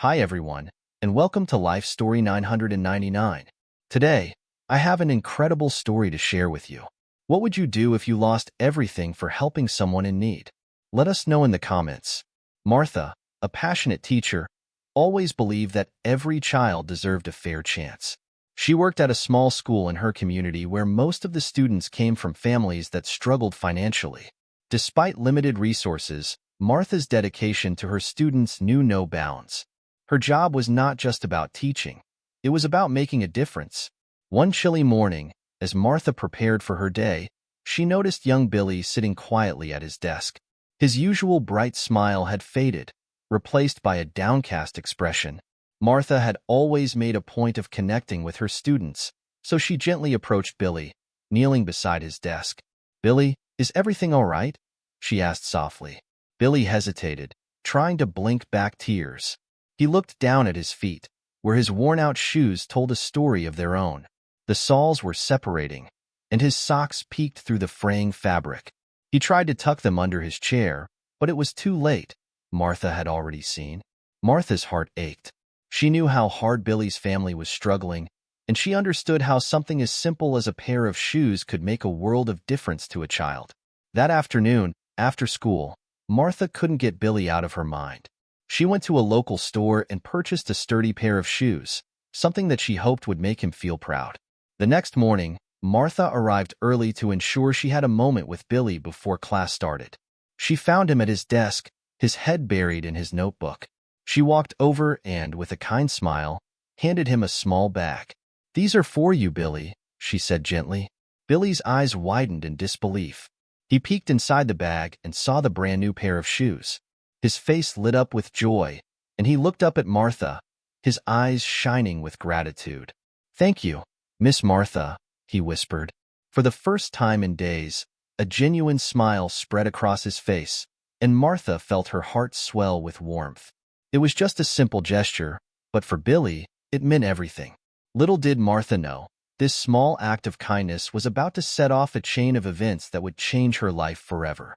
Hi everyone, and welcome to Life Story 999. Today, I have an incredible story to share with you. What would you do if you lost everything for helping someone in need? Let us know in the comments. Martha, a passionate teacher, always believed that every child deserved a fair chance. She worked at a small school in her community where most of the students came from families that struggled financially. Despite limited resources, Martha's dedication to her students knew no bounds. Her job was not just about teaching. It was about making a difference. One chilly morning, as Martha prepared for her day, she noticed young Billy sitting quietly at his desk. His usual bright smile had faded, replaced by a downcast expression. Martha had always made a point of connecting with her students, so she gently approached Billy, kneeling beside his desk. "Billy, is everything all right?" she asked softly. Billy hesitated, trying to blink back tears. He looked down at his feet, where his worn-out shoes told a story of their own. The soles were separating, and his socks peeked through the fraying fabric. He tried to tuck them under his chair, but it was too late. Martha had already seen. Martha's heart ached. She knew how hard Billy's family was struggling, and she understood how something as simple as a pair of shoes could make a world of difference to a child. That afternoon, after school, Martha couldn't get Billy out of her mind. She went to a local store and purchased a sturdy pair of shoes, something that she hoped would make him feel proud. The next morning, Martha arrived early to ensure she had a moment with Billy before class started. She found him at his desk, his head buried in his notebook. She walked over and, with a kind smile, handed him a small bag. "These are for you, Billy," she said gently. Billy's eyes widened in disbelief. He peeked inside the bag and saw the brand-new pair of shoes. His face lit up with joy, and he looked up at Martha, his eyes shining with gratitude. "Thank you, Miss Martha," he whispered. For the first time in days, a genuine smile spread across his face, and Martha felt her heart swell with warmth. It was just a simple gesture, but for Billy, it meant everything. Little did Martha know, this small act of kindness was about to set off a chain of events that would change her life forever.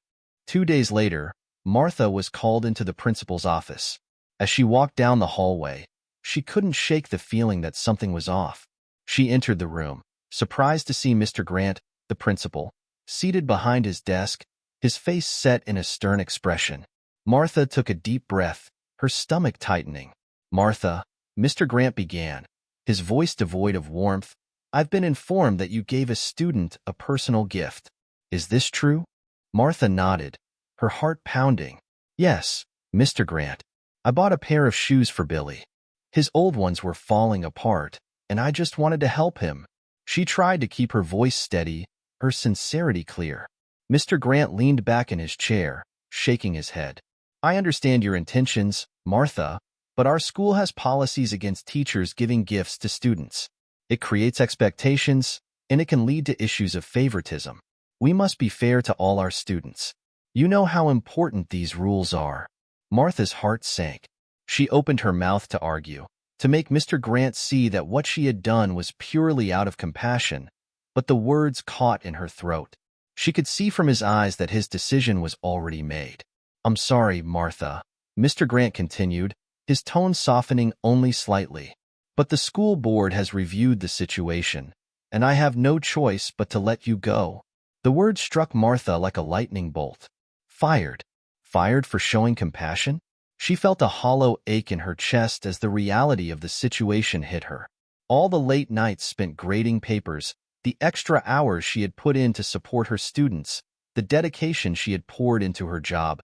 2 days later, Martha was called into the principal's office. As she walked down the hallway, she couldn't shake the feeling that something was off. She entered the room, surprised to see Mr. Grant, the principal, seated behind his desk, his face set in a stern expression. Martha took a deep breath, her stomach tightening. "Martha," Mr. Grant began, his voice devoid of warmth, "I've been informed that you gave a student a personal gift. Is this true?" Martha nodded, her heart pounding. "Yes, Mr. Grant. I bought a pair of shoes for Billy. His old ones were falling apart, and I just wanted to help him." She tried to keep her voice steady, her sincerity clear. Mr. Grant leaned back in his chair, shaking his head. "I understand your intentions, Martha, but our school has policies against teachers giving gifts to students. It creates expectations, and it can lead to issues of favoritism. We must be fair to all our students. You know how important these rules are." Martha's heart sank. She opened her mouth to argue, to make Mr. Grant see that what she had done was purely out of compassion, but the words caught in her throat. She could see from his eyes that his decision was already made. "I'm sorry, Martha," Mr. Grant continued, his tone softening only slightly. "But the school board has reviewed the situation, and I have no choice but to let you go." The word struck Martha like a lightning bolt. Fired. Fired for showing compassion? She felt a hollow ache in her chest as the reality of the situation hit her. All the late nights spent grading papers, the extra hours she had put in to support her students, the dedication she had poured into her job,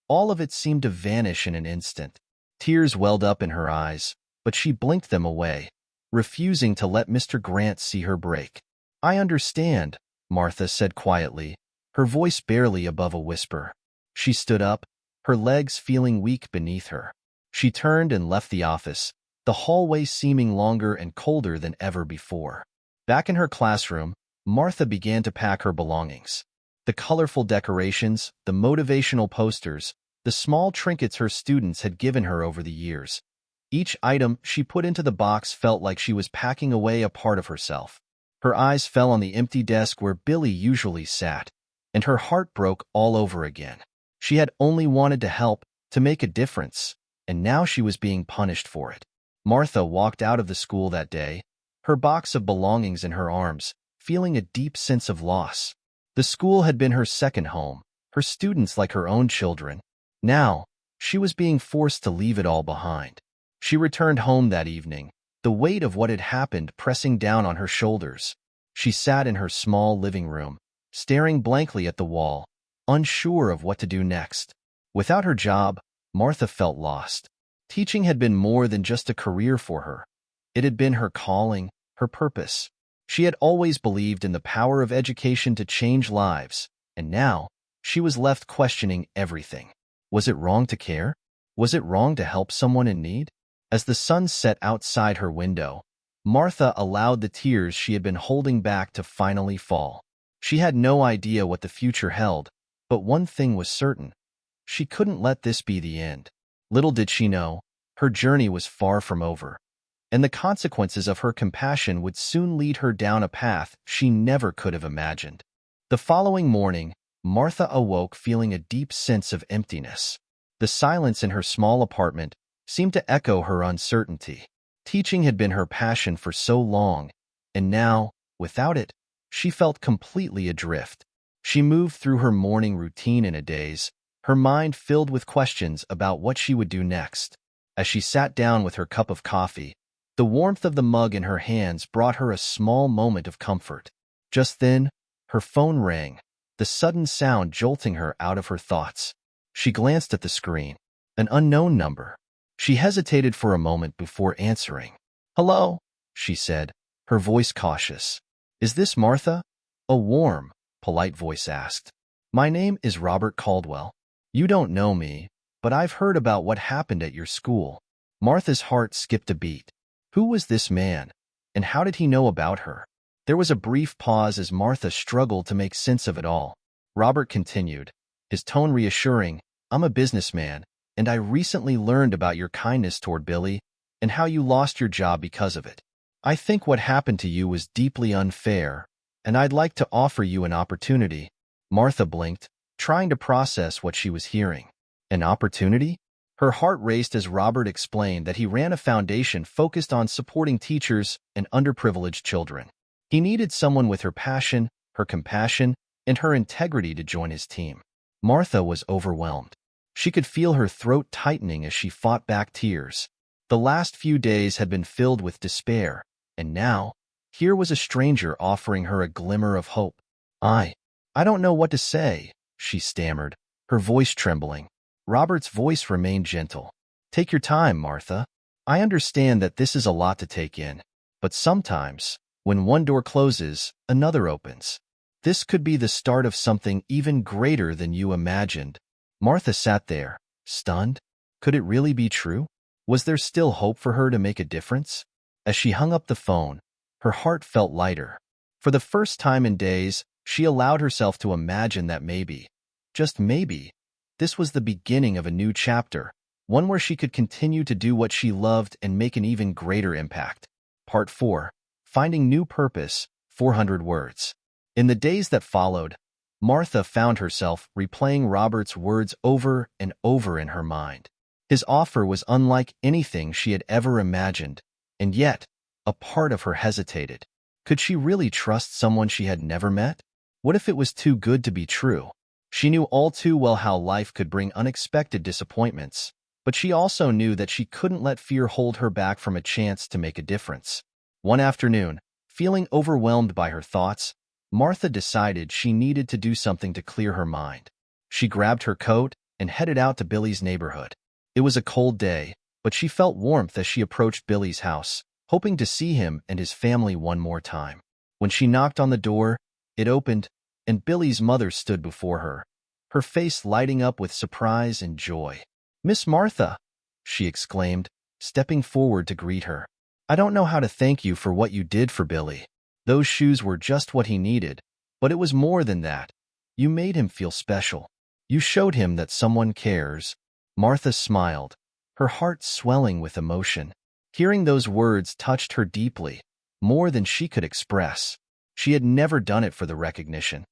all of it seemed to vanish in an instant. Tears welled up in her eyes, but she blinked them away, refusing to let Mr. Grant see her break. "I understand," Martha said quietly, her voice barely above a whisper. She stood up, her legs feeling weak beneath her. She turned and left the office, the hallway seeming longer and colder than ever before. Back in her classroom, Martha began to pack her belongings. The colorful decorations, the motivational posters, the small trinkets her students had given her over the years. Each item she put into the box felt like she was packing away a part of herself. Her eyes fell on the empty desk where Billy usually sat, and her heart broke all over again. She had only wanted to help, to make a difference, and now she was being punished for it. Martha walked out of the school that day, her box of belongings in her arms, feeling a deep sense of loss. The school had been her second home, her students like her own children. Now, she was being forced to leave it all behind. She returned home that evening, the weight of what had happened pressing down on her shoulders. She sat in her small living room, staring blankly at the wall, unsure of what to do next. Without her job, Martha felt lost. Teaching had been more than just a career for her. It had been her calling, her purpose. She had always believed in the power of education to change lives, and now she was left questioning everything. Was it wrong to care? Was it wrong to help someone in need? As the sun set outside her window, Martha allowed the tears she had been holding back to finally fall. She had no idea what the future held, but one thing was certain. She couldn't let this be the end. Little did she know, her journey was far from over, and the consequences of her compassion would soon lead her down a path she never could have imagined. The following morning, Martha awoke feeling a deep sense of emptiness. The silence in her small apartment seemed to echo her uncertainty. Teaching had been her passion for so long, and now, without it, she felt completely adrift. She moved through her morning routine in a daze, her mind filled with questions about what she would do next. As she sat down with her cup of coffee, the warmth of the mug in her hands brought her a small moment of comfort. Just then, her phone rang, the sudden sound jolting her out of her thoughts. She glanced at the screen. An unknown number. She hesitated for a moment before answering. "Hello," she said, her voice cautious. "Is this Martha?" A warm, polite voice asked. "My name is Robert Caldwell. You don't know me, but I've heard about what happened at your school." Martha's heart skipped a beat. Who was this man, and how did he know about her? There was a brief pause as Martha struggled to make sense of it all. Robert continued, his tone reassuring. "I'm a businessman, and I recently learned about your kindness toward Billy and how you lost your job because of it. I think what happened to you was deeply unfair, and I'd like to offer you an opportunity." Martha blinked, trying to process what she was hearing. An opportunity? Her heart raced as Robert explained that he ran a foundation focused on supporting teachers and underprivileged children. He needed someone with her passion, her compassion, and her integrity to join his team. Martha was overwhelmed. She could feel her throat tightening as she fought back tears. The last few days had been filled with despair, and now, here was a stranger offering her a glimmer of hope. I don't know what to say," she stammered, her voice trembling. Robert's voice remained gentle. "Take your time, Martha. I understand that this is a lot to take in, but sometimes, when one door closes, another opens. This could be the start of something even greater than you imagined." Martha sat there, stunned. Could it really be true? Was there still hope for her to make a difference? As she hung up the phone, her heart felt lighter. For the first time in days, she allowed herself to imagine that maybe, just maybe, this was the beginning of a new chapter, one where she could continue to do what she loved and make an even greater impact. Part 4. Finding New Purpose, 400 Words. In the days that followed, Martha found herself replaying Robert's words over and over in her mind. His offer was unlike anything she had ever imagined, and yet, a part of her hesitated. Could she really trust someone she had never met? What if it was too good to be true? She knew all too well how life could bring unexpected disappointments, but she also knew that she couldn't let fear hold her back from a chance to make a difference. One afternoon, feeling overwhelmed by her thoughts, Martha decided she needed to do something to clear her mind. She grabbed her coat and headed out to Billy's neighborhood. It was a cold day, but she felt warmth as she approached Billy's house, hoping to see him and his family one more time. When she knocked on the door, it opened, and Billy's mother stood before her, her face lighting up with surprise and joy. "Miss Martha," she exclaimed, stepping forward to greet her. "I don't know how to thank you for what you did for Billy. Those shoes were just what he needed, but it was more than that. You made him feel special. You showed him that someone cares." Martha smiled, her heart swelling with emotion. Hearing those words touched her deeply, more than she could express. She had never done it for the recognition.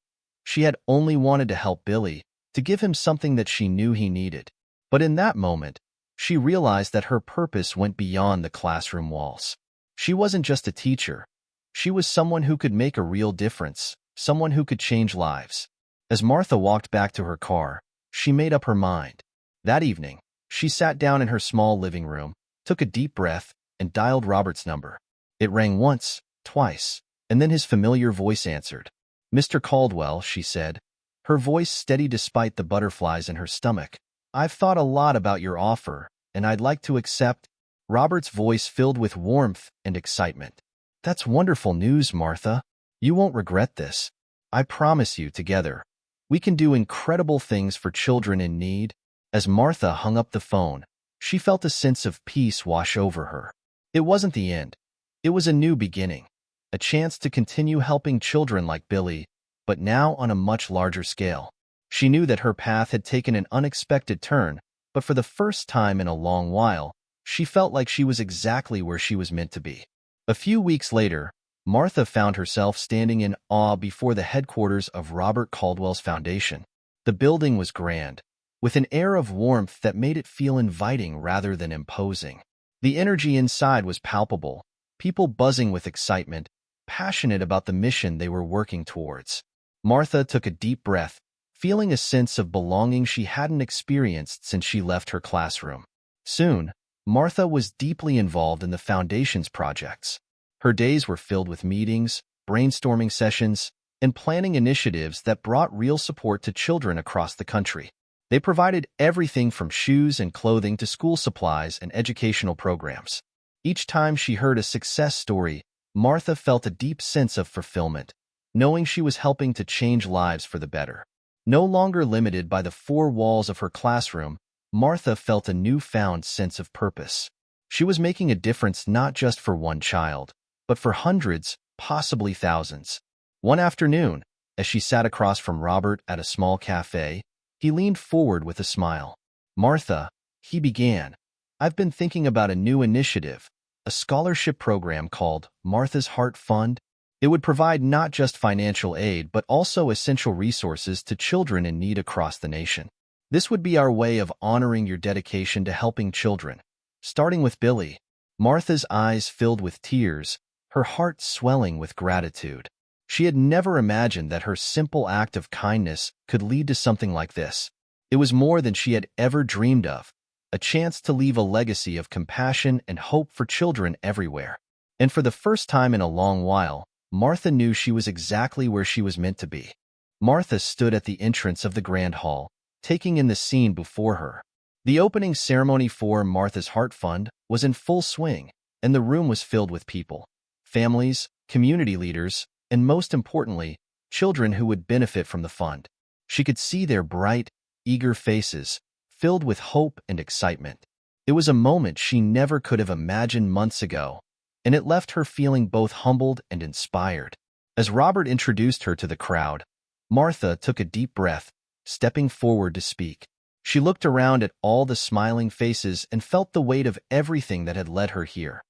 She had only wanted to help Billy, to give him something that she knew he needed. But in that moment, she realized that her purpose went beyond the classroom walls. She wasn't just a teacher. She was someone who could make a real difference, someone who could change lives. As Martha walked back to her car, she made up her mind. That evening, she sat down in her small living room, took a deep breath, and dialed Robert's number. It rang once, twice, and then his familiar voice answered. "Mr. Caldwell," she said, her voice steady despite the butterflies in her stomach. "I've thought a lot about your offer, and I'd like to accept." Robert's voice filled with warmth and excitement. "That's wonderful news, Martha. You won't regret this. I promise you, together, we can do incredible things for children in need." As Martha hung up the phone, she felt a sense of peace wash over her. It wasn't the end. It was a new beginning, a chance to continue helping children like Billy, but now on a much larger scale. She knew that her path had taken an unexpected turn, but for the first time in a long while, she felt like she was exactly where she was meant to be. A few weeks later, Martha found herself standing in awe before the headquarters of Robert Caldwell's Foundation. The building was grand, with an air of warmth that made it feel inviting rather than imposing. The energy inside was palpable, people buzzing with excitement, passionate about the mission they were working towards. Martha took a deep breath, feeling a sense of belonging she hadn't experienced since she left her classroom. Soon, Martha was deeply involved in the Foundation's projects. Her days were filled with meetings, brainstorming sessions, and planning initiatives that brought real support to children across the country. They provided everything from shoes and clothing to school supplies and educational programs. Each time she heard a success story, Martha felt a deep sense of fulfillment, knowing she was helping to change lives for the better. No longer limited by the four walls of her classroom, Martha felt a newfound sense of purpose. She was making a difference not just for one child, but for hundreds, possibly thousands. One afternoon, as she sat across from Robert at a small cafe, he leaned forward with a smile. "Martha," he began, "I've been thinking about a new initiative, a scholarship program called Martha's Heart Fund. It would provide not just financial aid but also essential resources to children in need across the nation. This would be our way of honoring your dedication to helping children, starting with Billy." Martha's eyes filled with tears, her heart swelling with gratitude. She had never imagined that her simple act of kindness could lead to something like this. It was more than she had ever dreamed of, a chance to leave a legacy of compassion and hope for children everywhere. And for the first time in a long while, Martha knew she was exactly where she was meant to be. Martha stood at the entrance of the Grand Hall, taking in the scene before her. The opening ceremony for Martha's Heart Fund was in full swing, and the room was filled with people, families, community leaders, and most importantly, children who would benefit from the fund. She could see their bright, eager faces, filled with hope and excitement. It was a moment she never could have imagined months ago, and it left her feeling both humbled and inspired. As Robert introduced her to the crowd, Martha took a deep breath, stepping forward to speak. She looked around at all the smiling faces and felt the weight of everything that had led her here.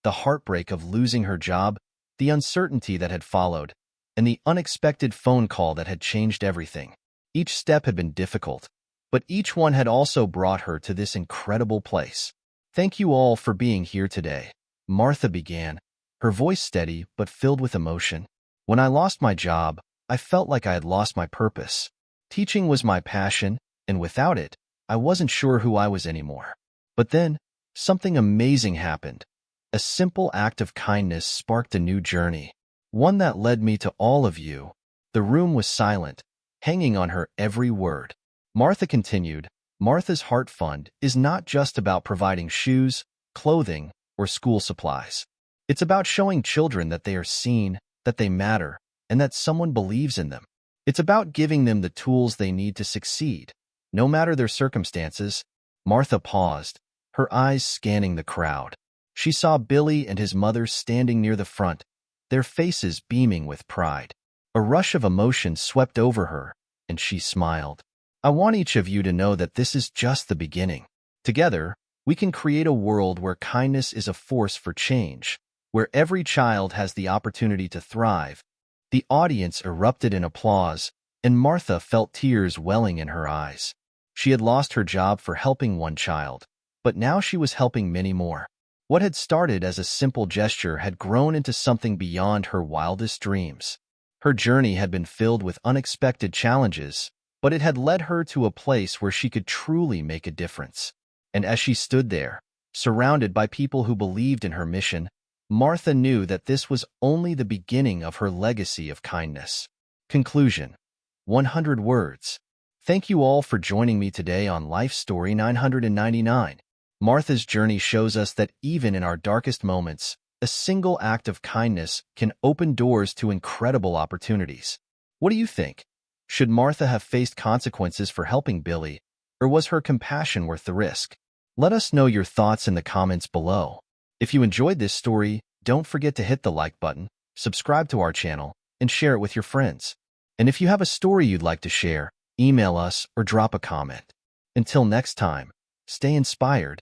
The heartbreak of losing her job, the uncertainty that had followed, and the unexpected phone call that had changed everything. Each step had been difficult, but each one had also brought her to this incredible place. "Thank you all for being here today," Martha began, her voice steady but filled with emotion. "When I lost my job, I felt like I had lost my purpose. Teaching was my passion, and without it, I wasn't sure who I was anymore. But then, something amazing happened. A simple act of kindness sparked a new journey, one that led me to all of you." The room was silent, hanging on her every word. Martha continued, "Martha's Heart Fund is not just about providing shoes, clothing, or school supplies. It's about showing children that they are seen, that they matter, and that someone believes in them. It's about giving them the tools they need to succeed, no matter their circumstances." Martha paused, her eyes scanning the crowd. She saw Billy and his mother standing near the front, their faces beaming with pride. A rush of emotion swept over her, and she smiled. "I want each of you to know that this is just the beginning. Together, we can create a world where kindness is a force for change, where every child has the opportunity to thrive." The audience erupted in applause, and Martha felt tears welling in her eyes. She had lost her job for helping one child, but now she was helping many more. What had started as a simple gesture had grown into something beyond her wildest dreams. Her journey had been filled with unexpected challenges, but it had led her to a place where she could truly make a difference. And as she stood there, surrounded by people who believed in her mission, Martha knew that this was only the beginning of her legacy of kindness. Conclusion: 100 words. Thank you all for joining me today on Life Story 999. Martha's journey shows us that even in our darkest moments, a single act of kindness can open doors to incredible opportunities. What do you think? Should Martha have faced consequences for helping Billy, or was her compassion worth the risk? Let us know your thoughts in the comments below. If you enjoyed this story, don't forget to hit the like button, subscribe to our channel, and share it with your friends. And if you have a story you'd like to share, email us or drop a comment. Until next time, stay inspired